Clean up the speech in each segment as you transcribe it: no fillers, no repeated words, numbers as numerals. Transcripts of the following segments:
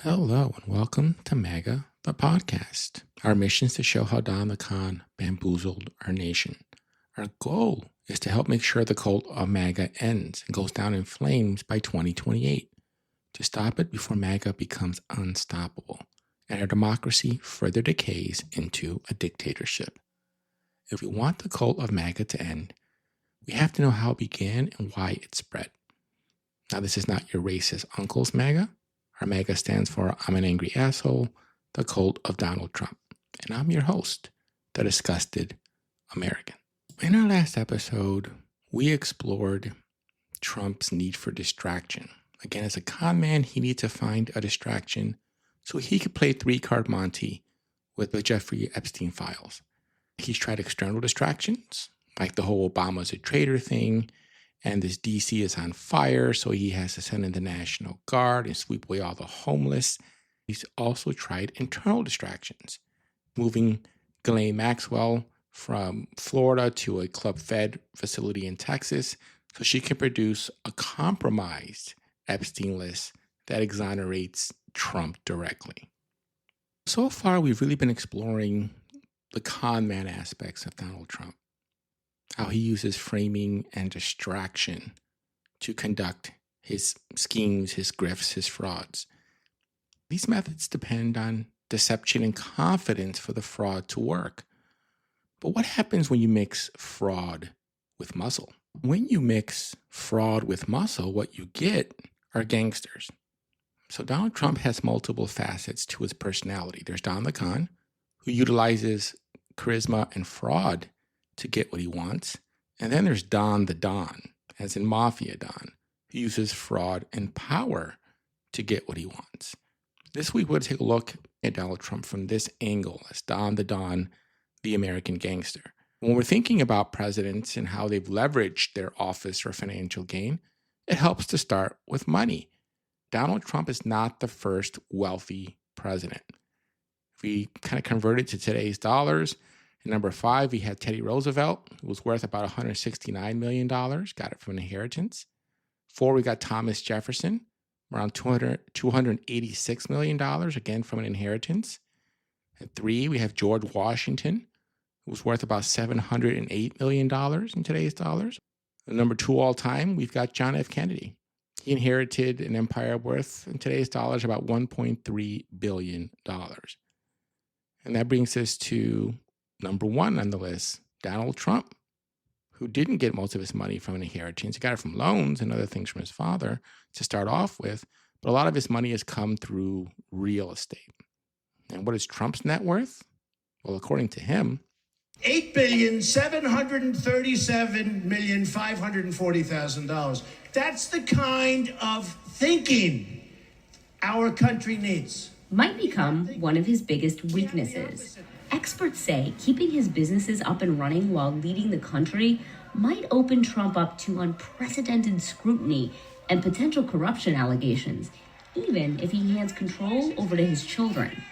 Hello and welcome to MAGA, the podcast. Our mission is to show how Donald Khan bamboozled our nation. Our goal is to help make sure the cult of MAGA ends and goes down in flames by 2028, to stop it before MAGA becomes unstoppable and our democracy further decays into a dictatorship. If we want the cult of MAGA to end, we have to know how it began and why it spread. Now, this is not your racist uncle's MAGA. Our MAGA stands for I'm an Angry Asshole, the cult of Donald Trump. And I'm your host, the Disgusted American. In our last episode, we explored Trump's need for distraction. Again, as a con man, he needs to find a distraction so he could play three-card Monty with the Jeffrey Epstein files. He's tried external distractions, like the whole Obama's a traitor thing, and this DC is on fire, so he has to send in the National Guard and sweep away all the homeless. He's also tried internal distractions, moving Ghislaine Maxwell from Florida to a Club Fed facility in Texas so she can produce a compromised Epstein list that exonerates Trump directly. So far, we've really been exploring the con man aspects of Donald Trump, how he uses framing and distraction to conduct his schemes, his grifts, his frauds. These methods depend on deception and confidence for the fraud to work. But what happens when you mix fraud with muscle? When you mix fraud with muscle, what you get are gangsters. So Donald Trump has multiple facets to his personality. There's Don the Con, who utilizes charisma and fraud to get what he wants. And then there's Don the Don, as in Mafia Don, who uses fraud and power to get what he wants. This week, we'll take a look at Donald Trump from this angle as Don the Don, the American gangster. When we're thinking about presidents and how they've leveraged their office for financial gain, it helps to start with money. Donald Trump is not the first wealthy president. If we kind of convert it to today's dollars, at number 5, we had Teddy Roosevelt, who was worth about $169 million, got it from inheritance. 4, we got Thomas Jefferson, around $286 million, again from an inheritance. At 3, we have George Washington, who was worth about $708 million in today's dollars. At number 2 all time, we've got John F. Kennedy. He inherited an empire worth, in today's dollars, about $1.3 billion. And that brings us to number 1 on the list, Donald Trump, who didn't get most of his money from an inheritance. He got it from loans and other things from his father to start off with, but a lot of his money has come through real estate. And what is Trump's net worth? Well, according to him, $8,737,540,000. That's the kind of thinking our country needs. Might become one of his biggest weaknesses. Experts say keeping his businesses up and running while leading the country might open Trump up to unprecedented scrutiny and potential corruption allegations, even if he hands control over to his children.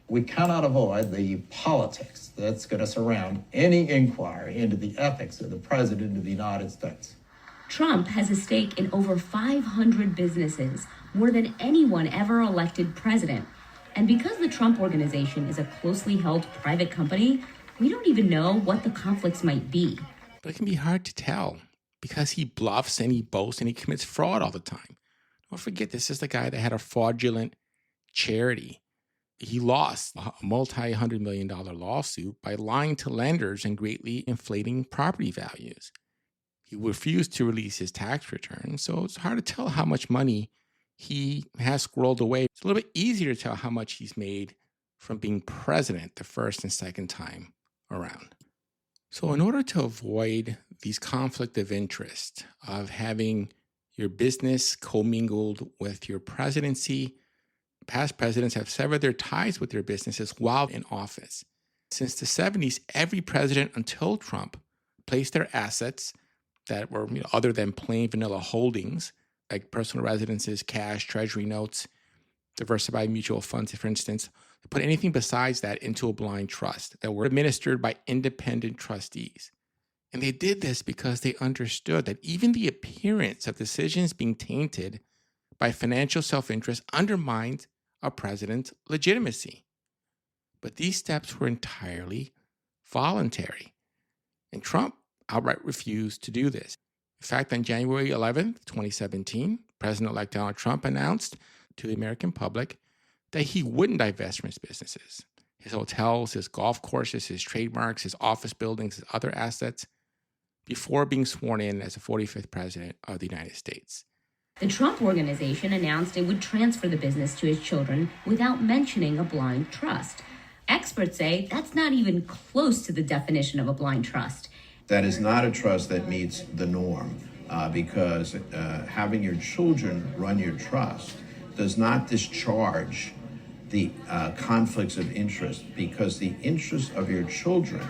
We cannot avoid the politics that's going to surround any inquiry into the ethics of the President of the United States. Trump has a stake in over 500 businesses, more than anyone ever elected president. And because the Trump Organization is a closely held private company, we don't even know what the conflicts might be. but it can be hard to tell because he bluffs and he boasts and he commits fraud all the time. Don't forget, this is the guy that had a fraudulent charity. He lost a multi-$100 million lawsuit by lying to lenders and greatly inflating property values. He refused to release his tax return, so it's hard to tell how much money he has squirreled away. It's a little bit easier to tell how much he's made from being president the first and second time around. So in order to avoid these conflict of interest of having your business commingled with your presidency, past presidents have severed their ties with their businesses while in office. Since the 70s, every president until Trump placed their assets that were other than plain vanilla holdings, like personal residences, cash, treasury notes, diversified mutual funds, for instance, put anything besides that into a blind trust that were administered by independent trustees. And they did this because they understood that even the appearance of decisions being tainted by financial self-interest undermined a president's legitimacy. But these steps were entirely voluntary. And Trump outright refused to do this. In fact, on January 11th, 2017, President-elect Donald Trump announced to the American public that he wouldn't divest from his businesses, his hotels, his golf courses, his trademarks, his office buildings, his other assets, before being sworn in as the 45th president of the United States. The Trump Organization announced it would transfer the business to his children without mentioning a blind trust. Experts say that's not even close to the definition of a blind trust. That is not a trust that meets the norm because having your children run your trust does not discharge the conflicts of interest, because the interests of your children,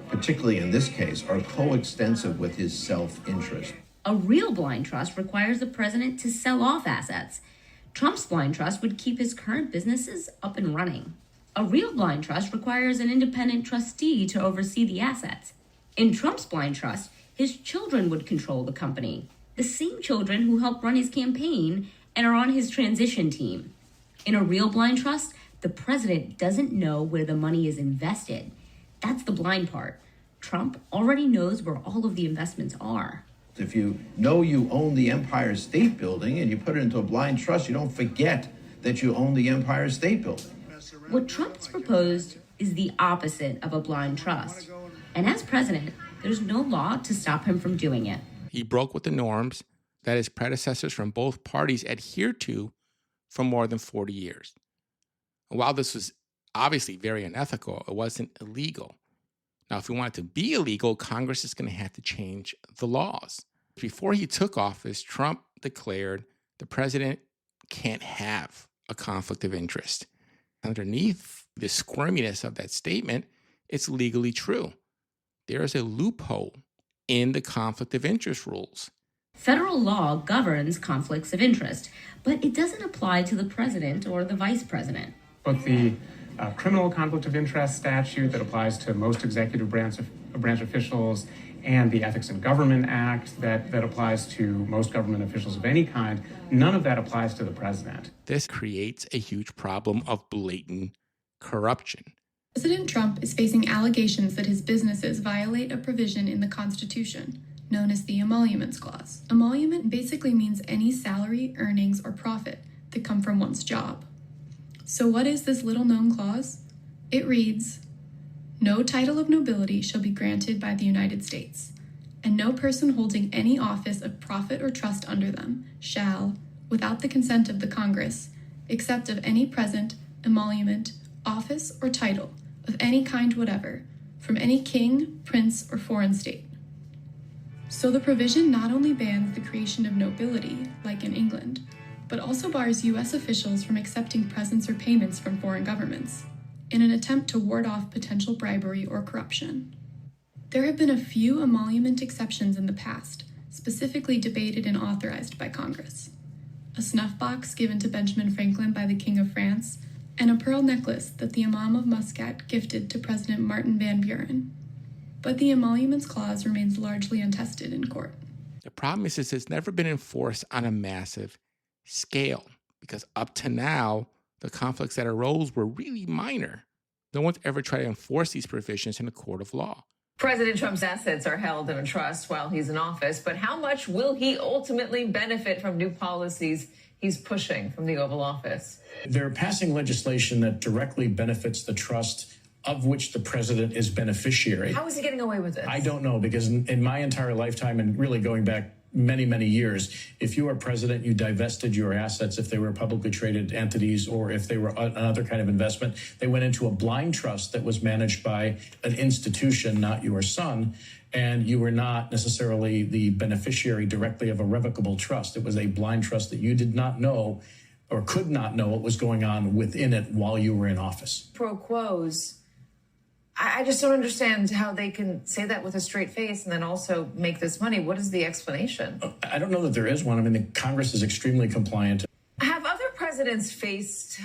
particularly in this case, are coextensive with his self-interest. A real blind trust requires the president to sell off assets. Trump's blind trust would keep his current businesses up and running. A real blind trust requires an independent trustee to oversee the assets. In Trump's blind trust, his children would control the company, the same children who helped run his campaign and are on his transition team. In a real blind trust, the president doesn't know where the money is invested. That's the blind part. Trump already knows where all of the investments are. If you know you own the Empire State Building and you put it into a blind trust, you don't forget that you own the Empire State Building. What Trump has proposed is the opposite of a blind trust. And as president, there's no law to stop him from doing it. He broke with the norms that his predecessors from both parties adhered to for more than 40 years. And while this was obviously very unethical, it wasn't illegal. Now, if we want it to be illegal, Congress is going to have to change the laws. Before he took office, Trump declared the president can't have a conflict of interest. Underneath the squirminess of that statement, it's legally true. There is a loophole in the conflict of interest rules. Federal law governs conflicts of interest, but it doesn't apply to the president or the vice president. Both the criminal conflict of interest statute that applies to most executive branch officials and the Ethics in Government Act that applies to most government officials of any kind, none of that applies to the president. This creates a huge problem of blatant corruption. President Trump is facing allegations that his businesses violate a provision in the Constitution, known as the Emoluments Clause. Emolument basically means any salary, earnings, or profit that come from one's job. So what is this little-known clause? It reads, "No title of nobility shall be granted by the United States, and no person holding any office of profit or trust under them shall, without the consent of the Congress, accept of any present, emolument, office, or title of any kind whatever, from any king, prince, or foreign state." So the provision not only bans the creation of nobility, like in England, but also bars U.S. officials from accepting presents or payments from foreign governments, in an attempt to ward off potential bribery or corruption. There have been a few emolument exceptions in the past, specifically debated and authorized by Congress. A snuff box given to Benjamin Franklin by the King of France, and a pearl necklace that the Imam of Muscat gifted to President Martin Van Buren. But the Emoluments Clause remains largely untested in court. The problem is it's never been enforced on a massive scale, because up to now, the conflicts that arose were really minor. No one's ever tried to enforce these provisions in a court of law. President Trump's assets are held in a trust while he's in office, but how much will he ultimately benefit from new policies he's pushing from the Oval Office? They're passing legislation that directly benefits the trust of which the president is beneficiary. How is he getting away with this? I don't know, because in my entire lifetime, and really going back many, many years, if you were president, you divested your assets if they were publicly traded entities or if they were another kind of investment. They went into a blind trust that was managed by an institution, not your son, and you were not necessarily the beneficiary directly of a revocable trust. It was a blind trust that you did not know or could not know what was going on within it while you were in office. Pro quos. I just don't understand how they can say that with a straight face and then also make this money. What is the explanation? I don't know that there is one. I mean, the Congress is extremely compliant. Have other presidents faced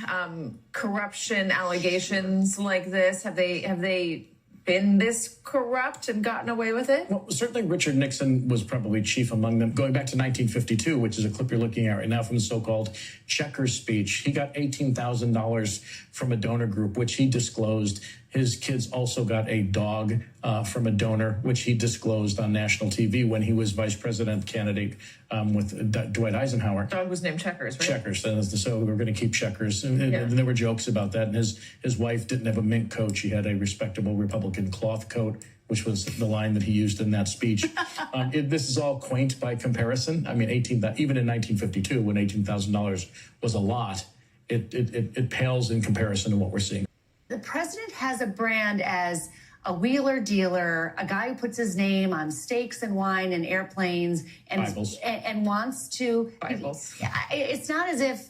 corruption allegations like this? Have they been this corrupt and gotten away with it? Well, certainly Richard Nixon was probably chief among them. Going back to 1952, which is a clip you're looking at right now from the so-called Checkers speech, he got $18,000 from a donor group, which he disclosed. His kids also got a dog from a donor, which he disclosed on national TV when he was vice president candidate with Dwight Eisenhower. Dog was named Checkers, right? Checkers. So we were going to keep Checkers. And there were jokes about that. And his wife didn't have a mink coat. She had a respectable Republican cloth coat, which was the line that he used in that speech. This is all quaint by comparison. I mean, even in 1952, when $18,000 was a lot, it pales in comparison to what we're seeing. The president has a brand as a wheeler dealer, a guy who puts his name on steaks and wine and airplanes and wants to. Bibles. It's not as if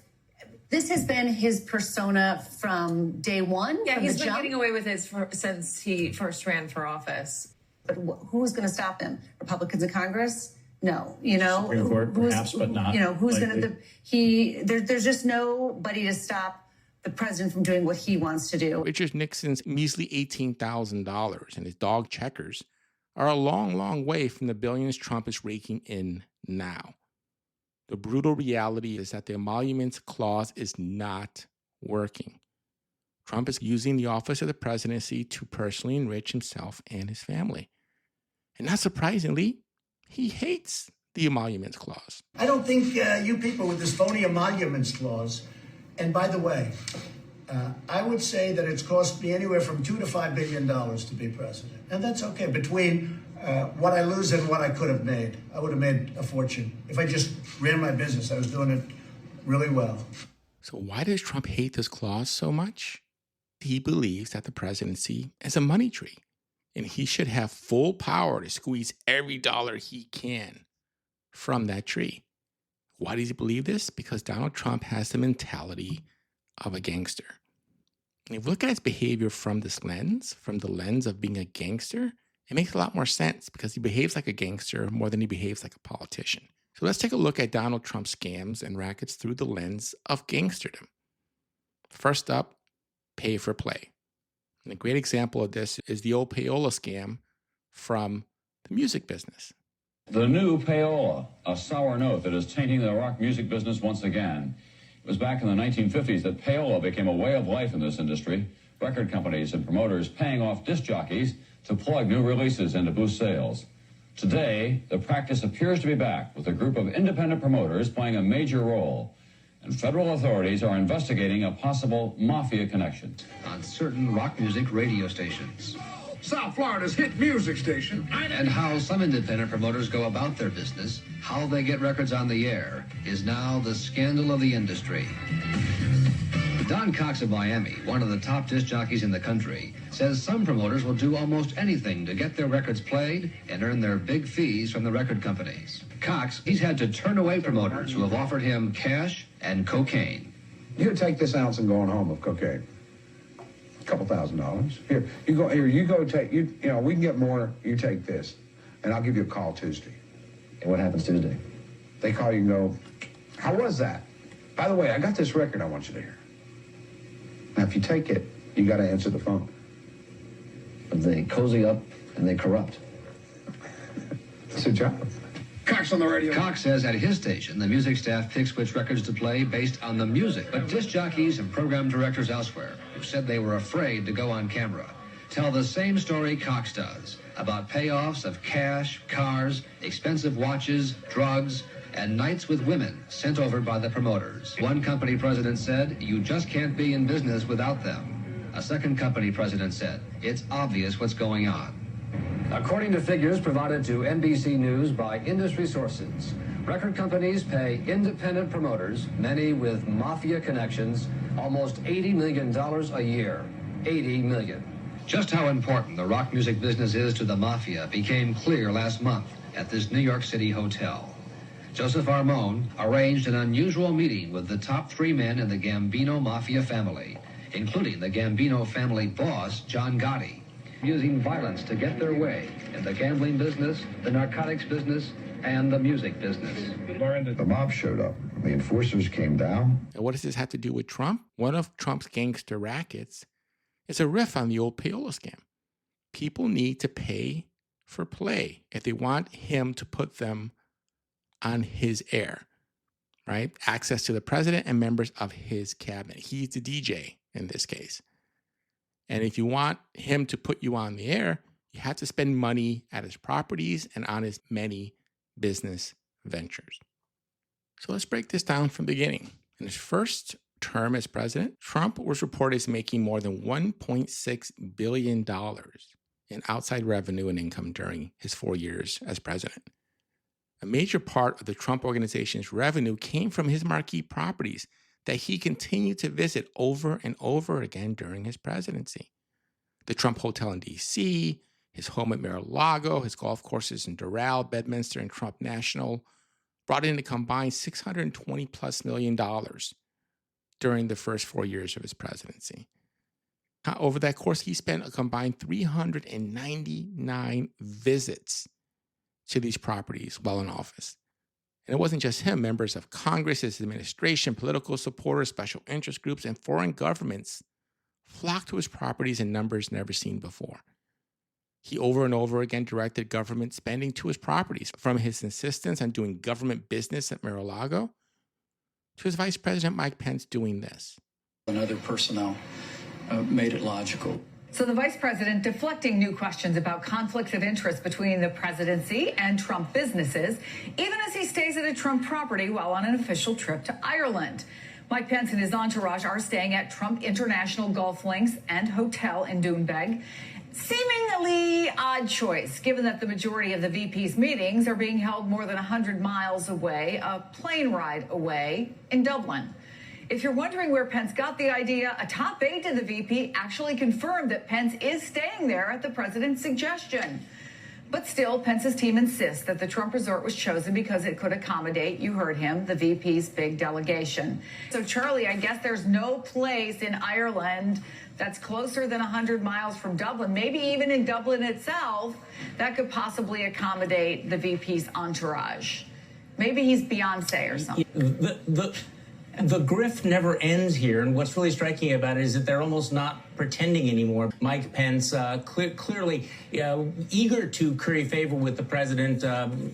this has been his persona from day one. Yeah, from he's the been jump. getting away with it since he first ran for office. But who's going to stop him? Republicans in Congress? No, you know. Supreme Court, perhaps, but not. You know, who's likely. going to? There's just nobody to stop the president from doing what he wants to do. Richard Nixon's measly $18,000 and his dog Checkers are a long, long way from the billions Trump is raking in now. The brutal reality is that the emoluments clause is not working. Trump is using the office of the presidency to personally enrich himself and his family. And not surprisingly, he hates the emoluments clause. I don't think you people with this phony emoluments clause, and by the way, I would say that it's cost me anywhere from $2 to $5 billion to be president. And that's okay. Between what I lose and what I could have made, I would have made a fortune. If I just ran my business, I was doing it really well. So why does Trump hate this clause so much? He believes that the presidency is a money tree, and he should have full power to squeeze every dollar he can from that tree. Why does he believe this? Because Donald Trump has the mentality of a gangster. And if you look at his behavior from this lens, from the lens of being a gangster, it makes a lot more sense because he behaves like a gangster more than he behaves like a politician. So let's take a look at Donald Trump's scams and rackets through the lens of gangsterdom. First up, pay for play. And a great example of this is the old payola scam from the music business. The new payola, a sour note that is tainting the rock music business once again. It was back in the 1950s that payola became a way of life in this industry. Record companies and promoters paying off disc jockeys to plug new releases and to boost sales. Today, the practice appears to be back, with a group of independent promoters playing a major role. And federal authorities are investigating a possible mafia connection on certain rock music radio stations. South Florida's hit music station. And how some independent promoters go about their business, how they get records on the air, is now the scandal of the industry. Don Cox of Miami, one of the top disc jockeys in the country, says some promoters will do almost anything to get their records played and earn their big fees from the record companies. Cox, he's had to turn away promoters who have offered him cash and cocaine. You take this ounce and going home of cocaine. Couple $1,000. Here, you go take, you know, we can get more, you take this, and I'll give you a call Tuesday. And what happens Tuesday? They call you and go, how was that? By the way, I got this record I want you to hear. Now, if you take it, you got to answer the phone. But they cozy up and they corrupt. It's a job. Cox on the radio. Cox says at his station, the music staff picks which records to play based on the music. But disc jockeys and program directors elsewhere, who said they were afraid to go on camera, tell the same story Cox does about payoffs of cash, cars, expensive watches, drugs, and nights with women sent over by the promoters. One company president said, you just can't be in business without them. A second company president said, it's obvious what's going on. According to figures provided to NBC News by industry sources, record companies pay independent promoters, many with mafia connections, almost $80 million a year. $80 million. Just how important the rock music business is to the mafia became clear last month at this New York City hotel. Joseph Armone arranged an unusual meeting with the top three men in the Gambino mafia family, including the Gambino family boss, John Gotti, using violence to get their way in the gambling business, the narcotics business, and the music business. The mob showed up. The enforcers came down. And what does this have to do with Trump? One of Trump's gangster rackets is a riff on the old payola scam. People need to pay for play if they want him to put them on his air, right? Access to the president and members of his cabinet. He's the DJ in this case. And if you want him to put you on the air, you have to spend money at his properties and on his many business ventures. So let's break this down from the beginning. In his first term as president, Trump was reported as making more than $1.6 billion in outside revenue and income during his 4 years as president. A major part of the Trump organization's revenue came from his marquee properties that he continued to visit over and over again during his presidency. The Trump Hotel in D.C., his home at Mar-a-Lago, his golf courses in Doral, Bedminster, and Trump National brought in a combined $620+ million during the first 4 years of his presidency. Over that course, he spent a combined 399 visits to these properties while in office. And it wasn't just him. Members of Congress, his administration, political supporters, special interest groups, and foreign governments flocked to his properties in numbers never seen before. He over and over again directed government spending to his properties, from his insistence on doing government business at Mar-a-Lago to his Vice President Mike Pence doing this. And other personnel made it logical. So the vice president deflecting new questions about conflicts of interest between the presidency and Trump businesses, even as he stays at a Trump property while on an official trip to Ireland. Mike Pence and his entourage are staying at Trump International Golf Links and Hotel in Doonbeg. Seemingly odd choice, given that the majority of the VP's meetings are being held more than 100 miles away, a plane ride away in Dublin. If you're wondering where Pence got the idea, a top aide to the VP actually confirmed that Pence is staying there at the president's suggestion. But still, Pence's team insists that the Trump resort was chosen because it could accommodate, you heard him, the VP's big delegation. So, Charlie, I guess there's no place in Ireland that's closer than 100 miles from Dublin, maybe even in Dublin itself, that could possibly accommodate the VP's entourage. Maybe he's Beyonce or something. The grift never ends here, and what's really striking about it is that they're almost not pretending anymore. Mike Pence clearly eager to curry favor with the president,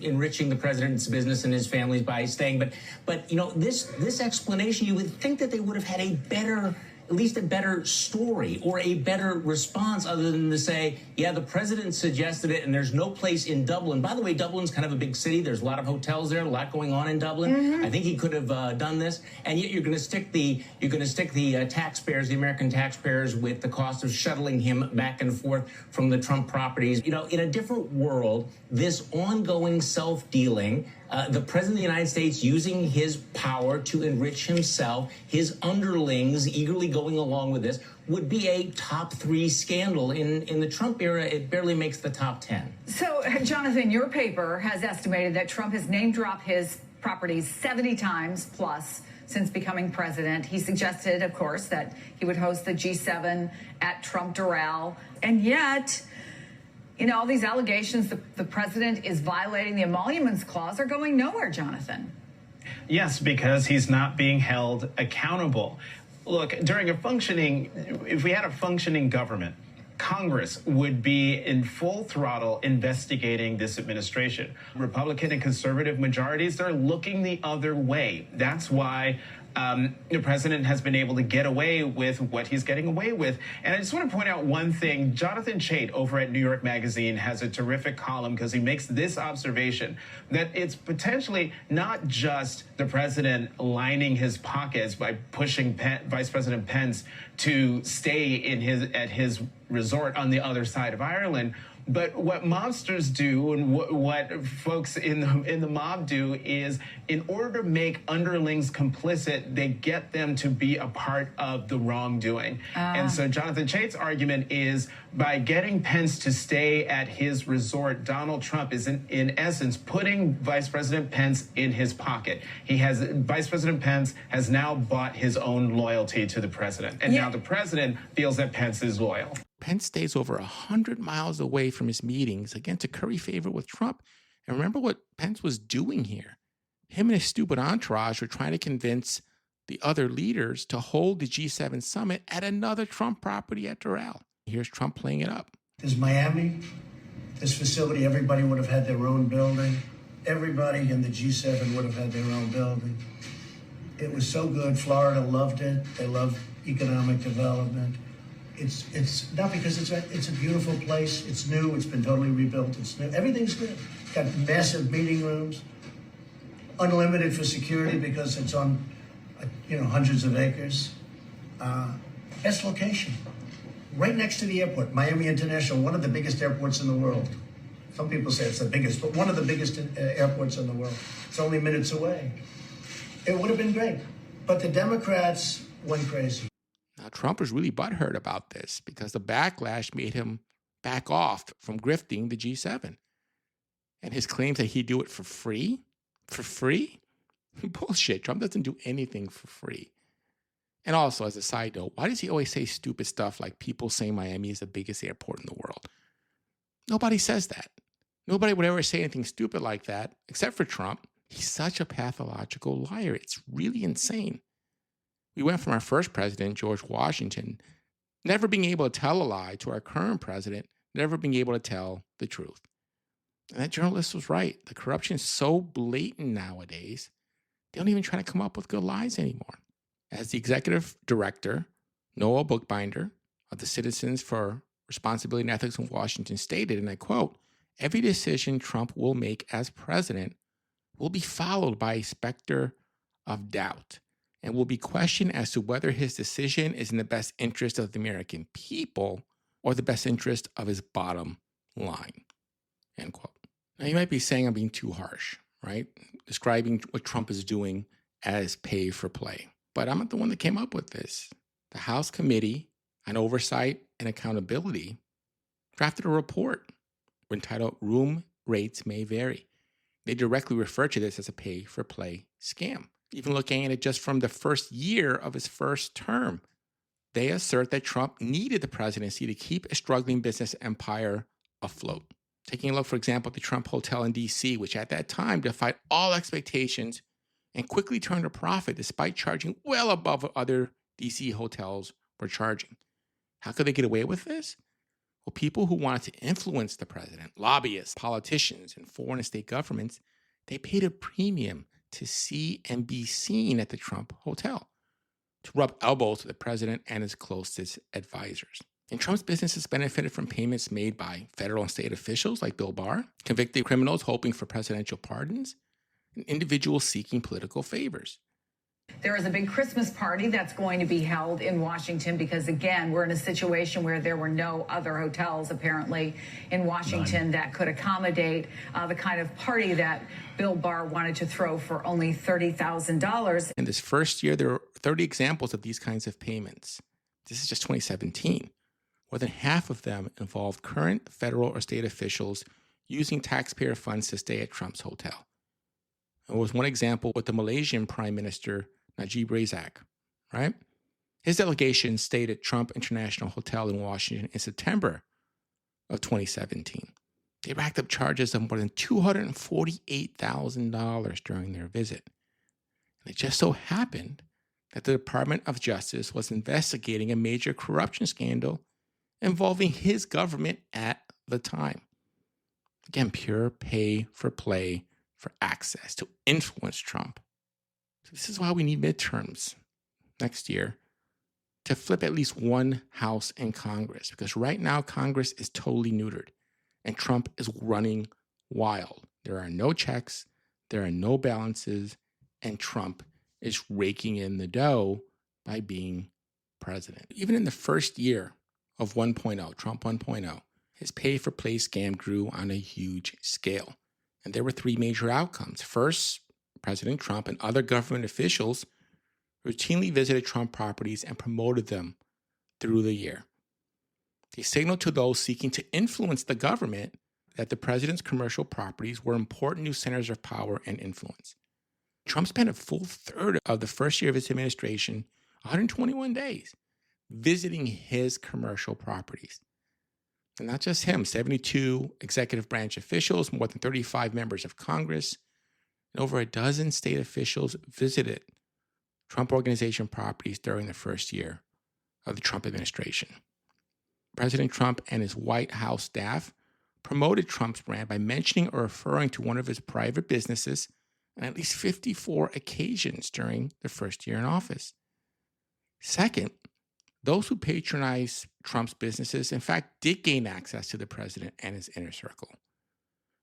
enriching the president's business and his family by staying. But you know, this explanation, you would think that they would have had at least a better story or a better response other than to say, yeah, the president suggested it and there's no place in Dublin. By the way, Dublin's kind of a big city. There's a lot of hotels there, a lot going on in Dublin. Mm-hmm. I think he could have done this. And yet you're going to stick the taxpayers, the American taxpayers, with the cost of shuttling him back and forth from the Trump properties. You know, in a different world, this ongoing self-dealing, the president of the United States using his power to enrich himself, his underlings eagerly going along with this, would be a top 3 scandal. In the Trump era, it barely makes the top 10. So, Jonathan, your paper has estimated that Trump has name-dropped his properties 70 times plus since becoming president. He suggested, of course, that he would host the G7 at Trump Doral. And yet, you know, all these allegations that the president is violating the emoluments clause are going nowhere, Jonathan. Yes, because he's not being held accountable. Look, if we had a functioning government, Congress would be in full throttle investigating this administration. Republican and conservative majorities, they're looking the other way. That's why the president has been able to get away with what he's getting away with. And I just want to point out one thing. Jonathan Chait over at New York Magazine has a terrific column because he makes this observation that it's potentially not just the president lining his pockets by pushing Vice President Pence to stay at his resort on the other side of Ireland, but what mobsters do and what folks in the mob do is, in order to make underlings complicit, they get them to be a part of the wrongdoing. And so Jonathan Chait's argument is, by getting Pence to stay at his resort, Donald Trump is in essence putting Vice President Pence in his pocket. Vice President Pence has now bought his own loyalty to the president. And now the president feels that Pence is loyal. Pence stays over 100 miles away from his meetings, again, to curry favor with Trump. And remember what Pence was doing here. Him and his stupid entourage were trying to convince the other leaders to hold the G7 summit at another Trump property at Doral. Here's Trump playing it up. There's Miami, this facility, everybody would have had their own building. Everybody in the G7 would have had their own building. It was so good. Florida loved it. They love economic development. It's not because it's a beautiful place. It's new. It's been totally rebuilt. It's new. Everything's good. Got massive meeting rooms, unlimited for security because it's on, hundreds of acres. Best location, right next to the airport, Miami International, one of the biggest airports in the world. Some people say it's the biggest, but one of the biggest airports in the world. It's only minutes away. It would have been great, but the Democrats went crazy. Now, Trump was really butthurt about this because the backlash made him back off from grifting the G7. And his claims that he'd do it for free? For free? Bullshit. Trump doesn't do anything for free. And also, as a side note, why does he always say stupid stuff like people saying Miami is the biggest airport in the world? Nobody says that. Nobody would ever say anything stupid like that, except for Trump. He's such a pathological liar. It's really insane. We went from our first president, George Washington, never being able to tell a lie, to our current president, never being able to tell the truth. And that journalist was right. The corruption is so blatant nowadays, they don't even try to come up with good lies anymore. As the executive director, Noah Bookbinder, of the Citizens for Responsibility and Ethics in Washington stated, and I quote, "Every decision Trump will make as president will be followed by a specter of doubt and will be questioned as to whether his decision is in the best interest of the American people or the best interest of his bottom line," end quote. Now, you might be saying I'm being too harsh, right? Describing what Trump is doing as pay for play. But I'm not the one that came up with this. The House Committee on Oversight and Accountability drafted a report entitled "Room Rates May Vary." They directly refer to this as a pay for play scam. Even looking at it just from the first year of his first term, they assert that Trump needed the presidency to keep a struggling business empire afloat. Taking a look, for example, at the Trump Hotel in D.C., which at that time defied all expectations and quickly turned a profit despite charging well above what other D.C. hotels were charging. How could they get away with this? Well, people who wanted to influence the president, lobbyists, politicians, and foreign and state governments, they paid a premium to see and be seen at the Trump Hotel, to rub elbows with the president and his closest advisors. And Trump's businesses benefited from payments made by federal and state officials like Bill Barr, convicted criminals hoping for presidential pardons, and individuals seeking political favors. There is a big Christmas party that's going to be held in Washington because, again, we're in a situation where there were no other hotels, apparently, in Washington that could accommodate the kind of party that Bill Barr wanted to throw for only $30,000. In this first year, there were 30 examples of these kinds of payments. This is just 2017. More than half of them involved current federal or state officials using taxpayer funds to stay at Trump's hotel. There was one example with the Malaysian Prime Minister, Najib Razak, right? His delegation stayed at Trump International Hotel in Washington in September of 2017. They racked up charges of more than $248,000 during their visit. And it just so happened that the Department of Justice was investigating a major corruption scandal involving his government at the time. Again, pure pay for play for access to influence Trump. So this is why we need midterms next year to flip at least one house in Congress, because right now Congress is totally neutered and Trump is running wild. There are no checks, there are no balances, and Trump is raking in the dough by being president. Even in the first year of 1.0, Trump 1.0, his pay-for-play scam grew on a huge scale. And there were three major outcomes. First, President Trump and other government officials routinely visited Trump properties and promoted them through the year. They signaled to those seeking to influence the government that the president's commercial properties were important new centers of power and influence. Trump spent a full third of the first year of his administration, 121 days, visiting his commercial properties. And not just him, 72 executive branch officials, more than 35 members of Congress, and over a dozen state officials visited Trump Organization properties during the first year of the Trump administration. President Trump and his White House staff promoted Trump's brand by mentioning or referring to one of his private businesses on at least 54 occasions during the first year in office. Second, those who patronized Trump's businesses, in fact, did gain access to the president and his inner circle.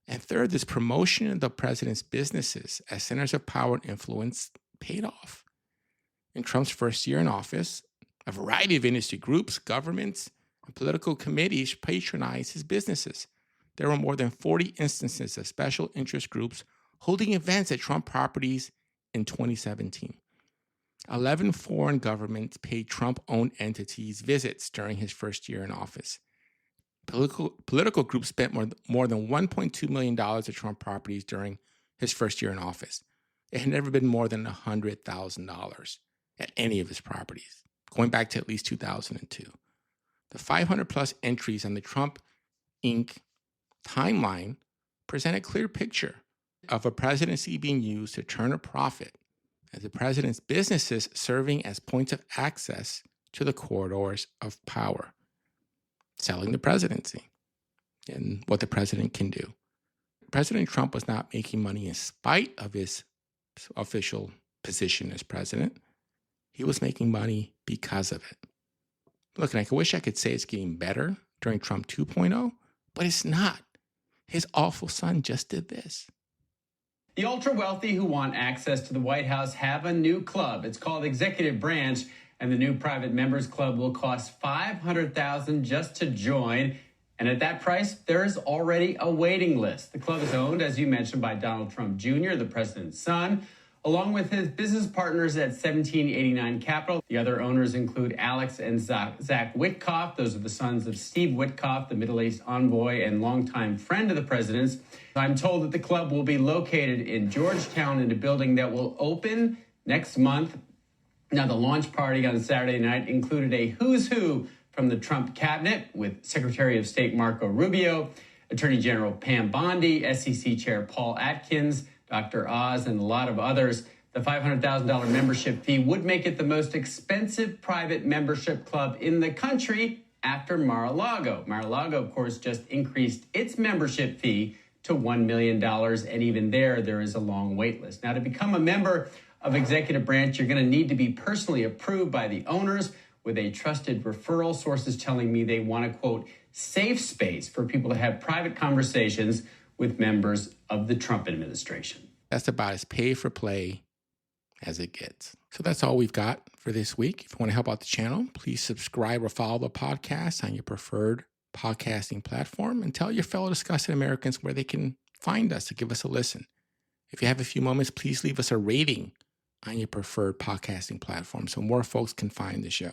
And third, this promotion of the president's businesses as centers of power and influence paid off. In Trump's first year in office, a variety of industry groups, governments, and political committees patronized his businesses. There were more than 40 instances of special interest groups holding events at Trump properties in 2017. 11 foreign governments paid Trump-owned entities visits during his first year in office. Political groups spent more than $1.2 million at Trump properties during his first year in office. It had never been more than $100,000 at any of his properties, going back to at least 2002. The 500-plus entries on the Trump Inc. timeline present a clear picture of a presidency being used to turn a profit, as the president's businesses serving as points of access to the corridors of power, selling the presidency and what the president can do. President Trump was not making money in spite of his official position as president. He was making money because of it. Look, and I wish I could say it's getting better during Trump 2.0, but it's not. His awful son just did this. The ultra-wealthy who want access to the White House have a new club. It's called Executive Branch, and the new private members club will cost $500,000 just to join. And at that price, there is already a waiting list. The club is owned, as you mentioned, by Donald Trump Jr., the president's son, along with his business partners at 1789 Capital. The other owners include Alex and Zach Witkoff. Those are the sons of Steve Witkoff, the Middle East envoy and longtime friend of the president's. I'm told that the club will be located in Georgetown in a building that will open next month. Now, the launch party on Saturday night included a who's who from the Trump cabinet with Secretary of State Marco Rubio, Attorney General Pam Bondi, SEC Chair Paul Atkins, Dr. Oz, and a lot of others. The $500,000 membership fee would make it the most expensive private membership club in the country after Mar-a-Lago. Mar-a-Lago, of course, just increased its membership fee to $1 million, and even there is a long wait list. Now, to become a member of Executive Branch, you're going to need to be personally approved by the owners with a trusted referral. Sources telling me they want a, quote, safe space for people to have private conversations with members of the Trump administration. That's about as pay-for-play as it gets. So that's all we've got for this week. If you want to help out the channel, please subscribe or follow the podcast on your preferred podcasting platform and tell your fellow disgusted Americans where they can find us to give us a listen. If you have a few moments, please leave us a rating on your preferred podcasting platform so more folks can find the show.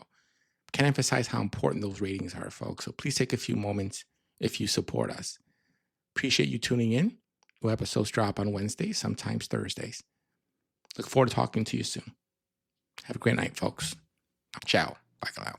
Can't emphasize how important those ratings are, folks. So please take a few moments if you support us. Appreciate you tuning in. New episodes drop on Wednesdays, sometimes Thursdays. Look forward to talking to you soon. Have a great night, folks. Ciao. Bye for now.